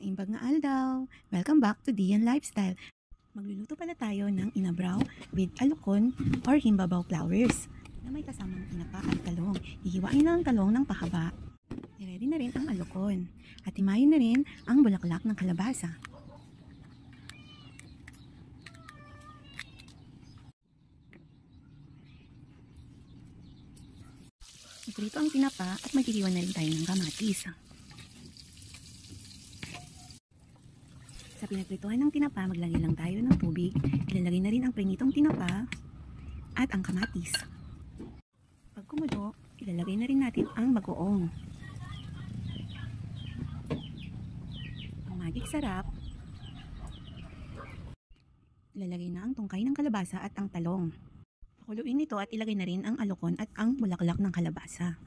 Maimbag nga aldaw! Welcome back to Dian Lifestyle. Magluluto pala tayo ng inabraw with alukon or himbabaw flowers na may kasamang tinapa at talong. Hihiwain na ang talong ng pahaba. I-ready na rin ang alukon. At himayin na rin ang bulaklak ng kalabasa. Iprito ang tinapa at maghihiwa na rin tayo ng kamatis. Sa pinagprituhan ng tinapa, maglagay lang tayo ng tubig. Ilalagay na rin ang prinitong tinapa at ang kamatis. Pag kumulo, ilalagay na rin natin ang bagoong. Ang magic sarap. Ilalagay na ang tungkay ng kalabasa at ang talong. Pakuluin ito at ilagay na rin ang alukon at ang bulaklak ng kalabasa.